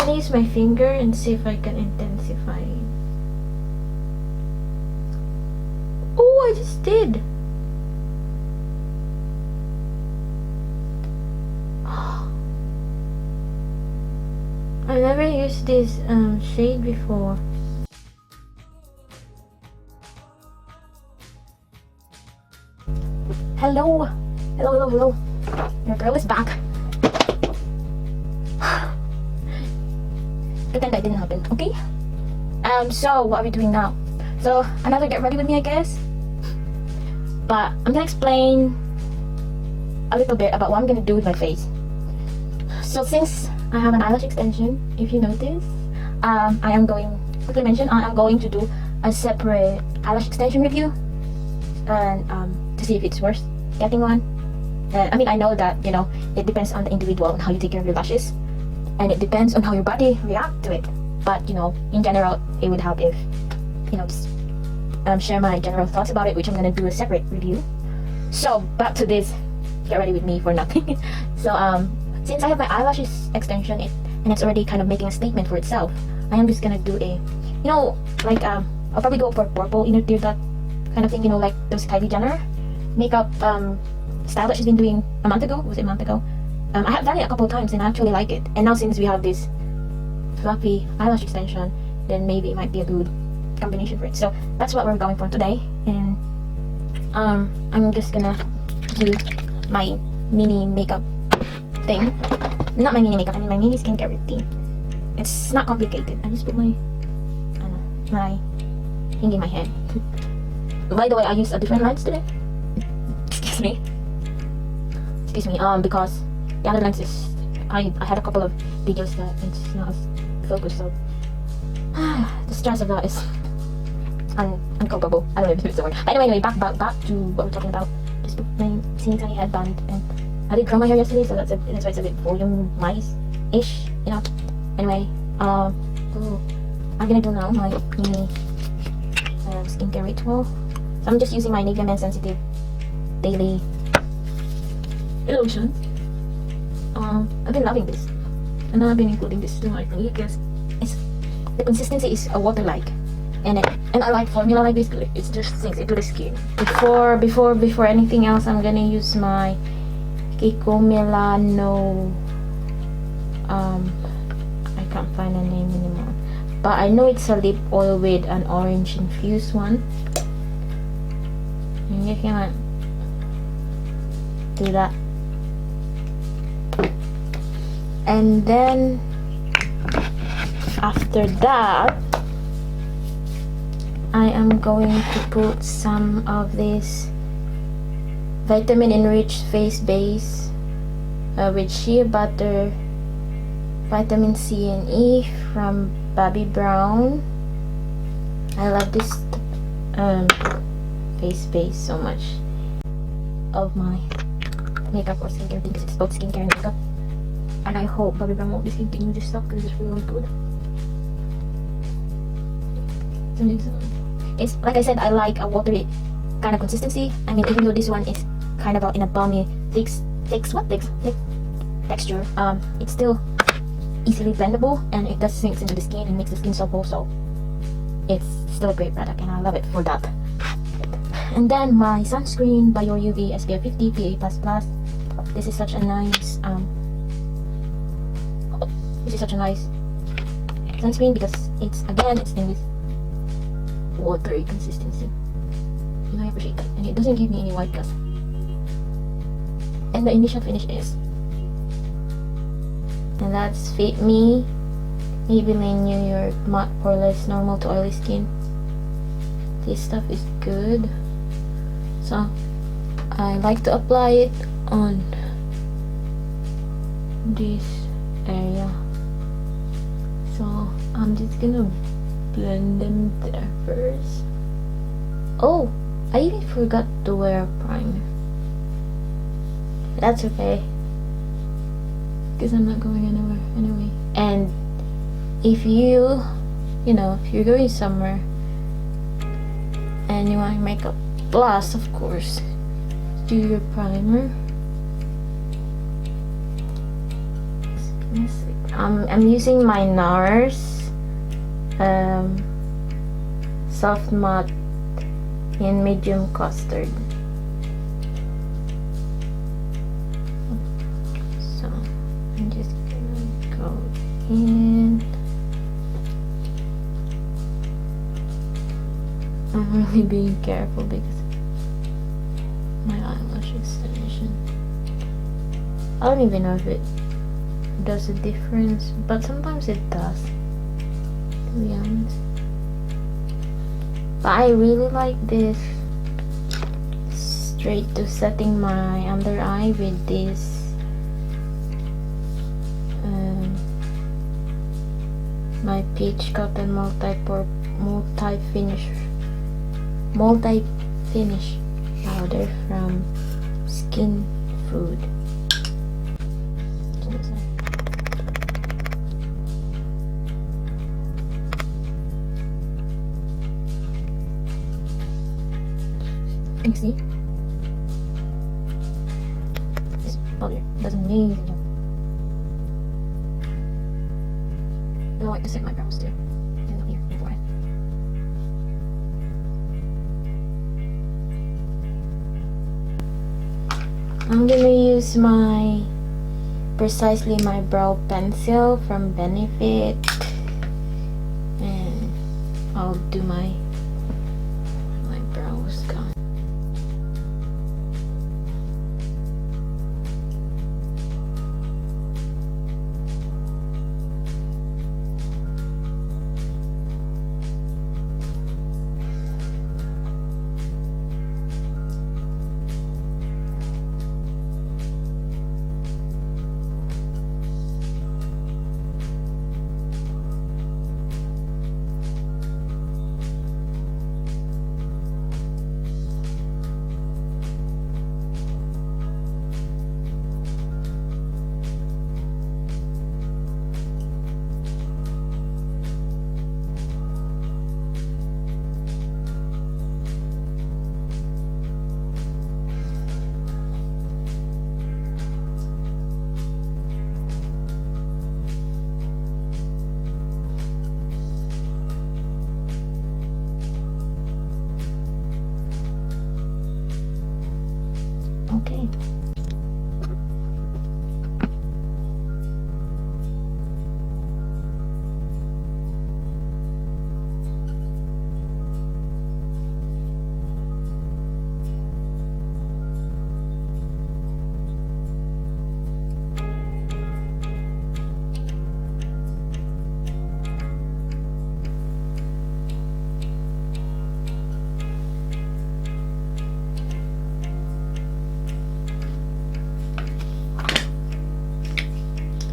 gonna use my finger and see if I can intensify it. Oh, I just did. I've never used this shade before. Hello. Your girl is back. Pretend that didn't happen, okay? So what are we doing now? So another get ready with me, I guess. But I'm gonna explain a little bit about what I'm gonna do with my face. So since I have an eyelash extension, if you notice, I am going to do a separate eyelash extension review and to see if it's worth getting one. I mean, I know that, you know, it depends on the individual and how you take care of your lashes, and it depends on how your body reacts to it. But, you know, in general, it would help if, you know, just share my general thoughts about it, which I'm gonna do a separate review. So back to this, get ready with me for nothing. So since I have my eyelashes extension and it's already kind of making a statement for itself, I am just gonna do a, you know, like I'll probably go for purple inner tear dot kind of thing, you know, like those Kylie Jenner makeup style that she's been doing a month ago. Was it a month ago? I have done it a couple of times and I actually like it. And now since we have this fluffy eyelash extension, then maybe it might be a good combination for it. So that's what we're going for today. And I'm just gonna do my mini makeup thing. Not my mini makeup, I mean my mini skincare routine. It's not complicated. I just put my thing in my hand. By the way, I used a different lens today. Excuse me, because the other lens is, I had a couple of videos that it's not as focused, so the stress of that is uncopable. I don't know if it's the word. Anyway, back to what we're talking about. Just put my teeny tiny headband, and I did curl my hair yesterday, so that's why it's a bit volumized-ish, you know. Anyway, I'm gonna do now my mini skincare ritual. So I'm just using my Nivea Men Sensitive Daily Lotion. I've been loving this, and I've been including this to my face because the consistency is a water-like, and I like formula like this. It just sinks into the skin. Before anything else, I'm gonna use my Kiko Milano. I can't find a name anymore, but I know it's a lip oil with an orange infused one. And you can do that, and then after that I am going to put some of this vitamin enriched face base with shea butter, vitamin C and E from Bobbi Brown. I love this face base so much of my makeup or skincare because it's both skincare and makeup, and I hope Bobbi Brown won't discontinue this stuff because it's really good. It's like I said, I like a watery kind of consistency. I mean, even though this one is kind of in a balmy thick texture, it's still easily blendable, and it just sinks into the skin and makes the skin supple, so it's still a great product and I love it for that. And then my sunscreen by Your UV SPF 50 PA++. This is such a nice sunscreen because it's in this watery consistency, and I appreciate that, and it doesn't give me any white cast. And the initial finish is, and that's Fit Me Maybelline New York Matte Poreless Normal to Oily Skin. This stuff is good, so I like to apply it on this area. So I'm just gonna blend them there first. Oh, I even forgot to wear a primer. That's okay, because I'm not going anywhere anyway. And if you're going somewhere and you want makeup plus, of course, do your primer. I'm using my NARS soft matte in medium custard. So I'm just gonna go in. I'm really being careful because my eyelash extension. I don't even know if it does a difference, but sometimes it does, to be honest. But I really like this straight to setting my under eye with this my peach cotton multi finish powder from Skin Food. You see, this powder does an amazing job. I like to set my brows too. And here before I. I'm gonna use precisely my brow pencil from Benefit, and I'll do my brows gone. Okay.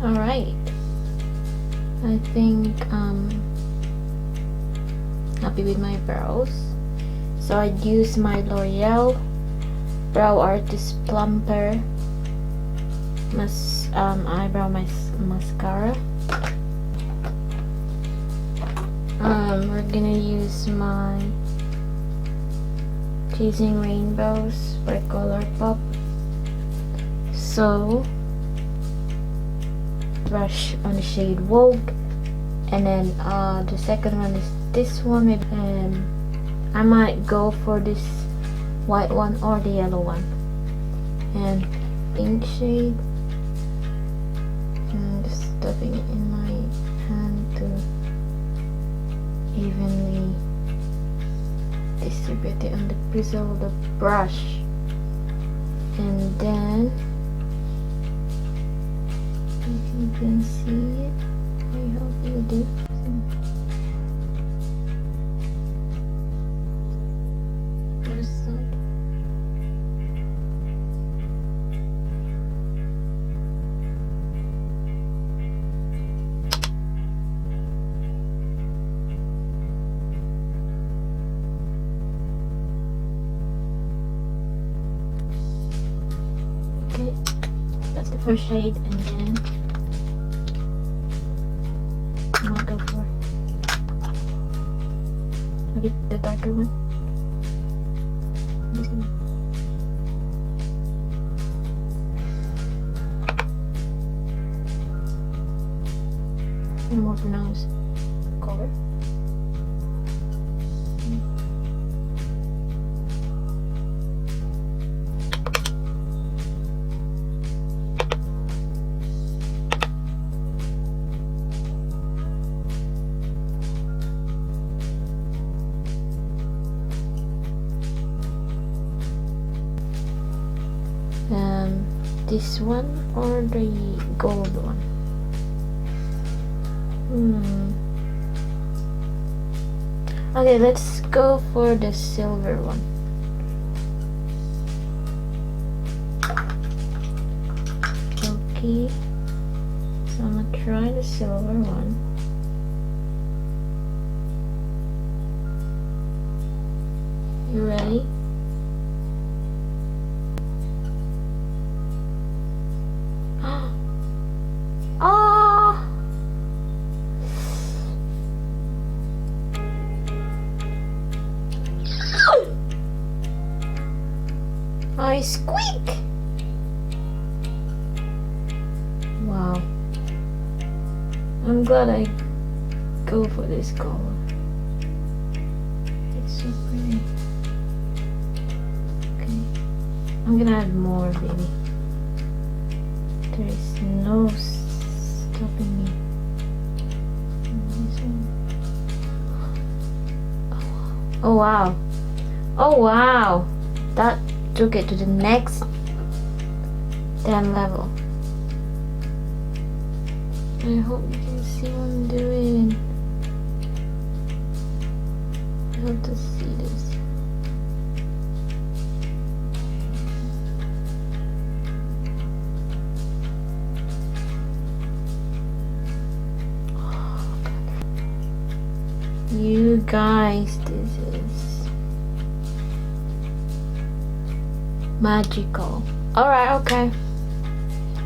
Alright, I think happy with my brows. So I'd use my L'Oreal Brow Artist Plumper eyebrow mascara. We're gonna use my Chasing Rainbows by Colourpop. So brush on the shade Vogue, and then the second one is this one. Maybe I might go for this white one or the yellow one, and pink shade, and just stuffing it in my hand to evenly distribute it on the bristle of the brush. And then if you can see it, I hope you do. Other side. Okay, that's the first shade, and then I'm gonna go for maybe the darker one. I'm just gonna more pronounced color. This one or the gold one? Okay, let's go for the silver one. Okay, so I'm gonna try the silver one. You ready? Oh! I squeak! Wow. I'm glad I go for this color. It's so pretty. Okay. I'm gonna add more, baby. There is no stopping me. Oh wow. Oh wow. That took it to the next 10 level. I hope you can see what I'm doing. I hope to see this. You guys, this is magical. Alright, okay.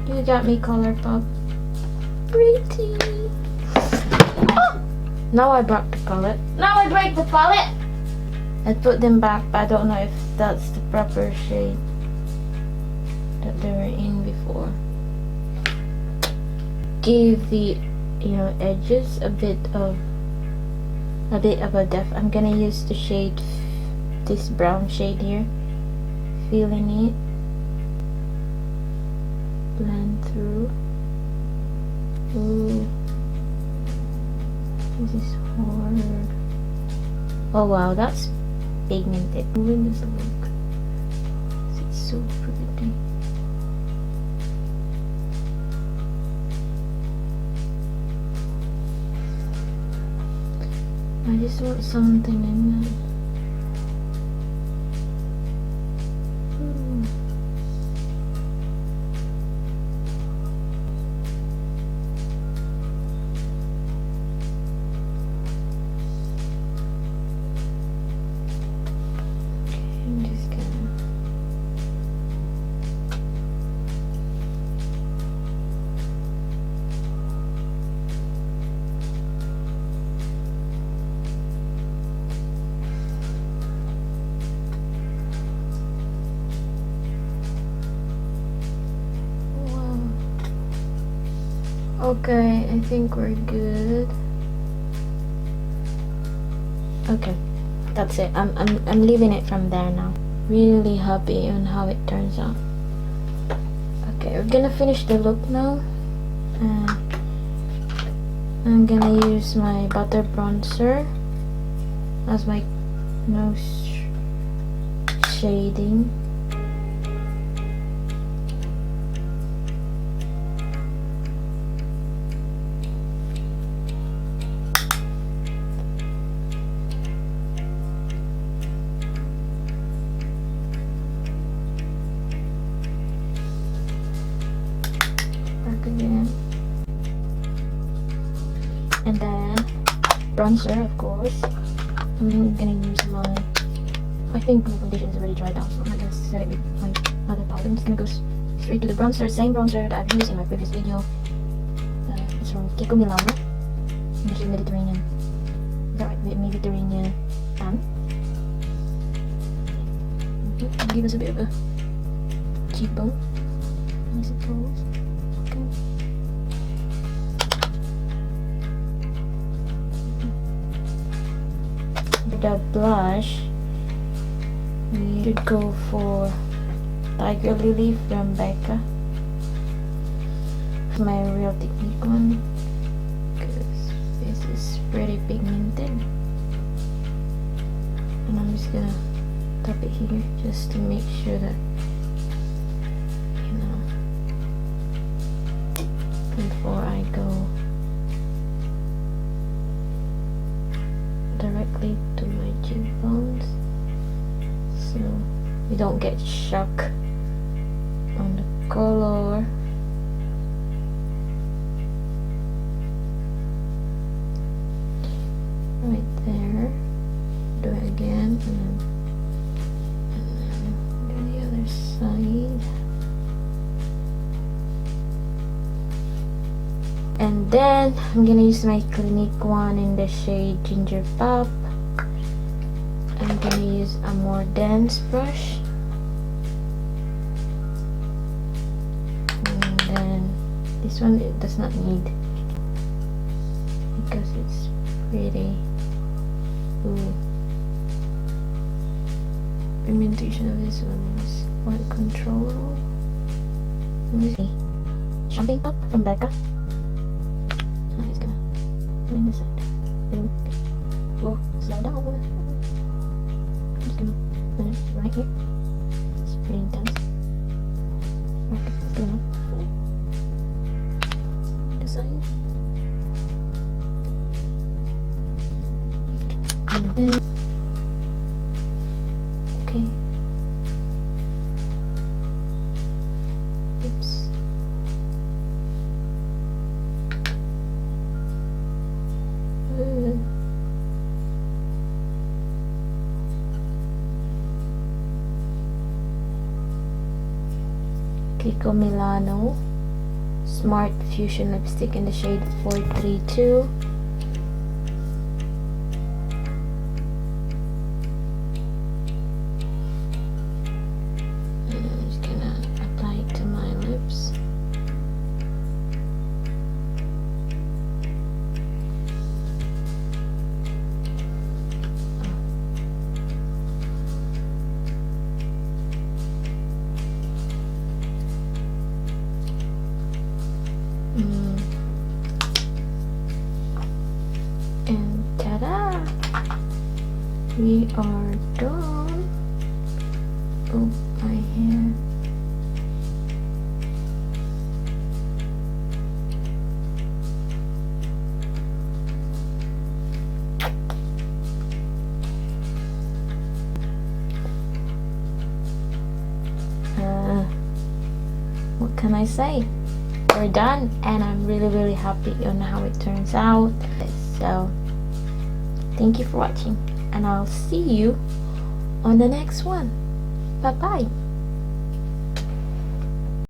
You got me, Colourpop. Pretty. Oh! Now I broke the palette. Now I break the palette! I put them back, but I don't know if that's the proper shade that they were in before. Give the, edges a bit of a depth. I'm gonna use the shade, this brown shade here, feeling it, blend through. Ooh, this is hard. Oh wow, that's pigmented. Moving this look, it's so pretty. I just want something in there. Okay, I'm just gonna. Okay, I think we're good. Okay, that's it. I'm leaving it from there now. Really happy on how it turns out. Okay, we're gonna finish the look now. I'm gonna use my butter bronzer as my nose shading. Again, and then bronzer, of course. I'm gonna use my, I think my foundation is already dried out, so I'm not gonna set it with my other palette. I'm just gonna go straight to the bronzer, same bronzer that I've used in my previous video. It's from Kiko Milano, it's Mediterranean, is that right? Mediterranean tan. Give us a bit of a cheekbone, I suppose. Okay. the blush, we should go for Tiger Lily from Becca. My Real Technique one, because this is pretty pigmented, and I'm just gonna tap it here just to make sure that, you know, before I go directly to my cheekbones, so you don't get shock on the color. Right there. Do it again, and then do the other side. And then I'm gonna use my Clinique one in the shade Ginger Pop. I'm gonna use a more dense brush. And then this one, it does not need, because it's pretty. Ooh. Pigmentation of this one is quite controllable. Let me see. Champagne Pop from Becca. I'm just gonna put in this side. Oh, slow down. I'm just gonna put it right here. It's pretty intense. Okay, it's good enough. This side. And then, okay. Oops. Kiko Milano Smart Fusion Lipstick in the shade 432. And ta-da! We are done. Oh, my hair. What can I say? We're done, and I'm really happy on how it turns out. So thank you for watching, and I'll see you on the next one. Bye bye.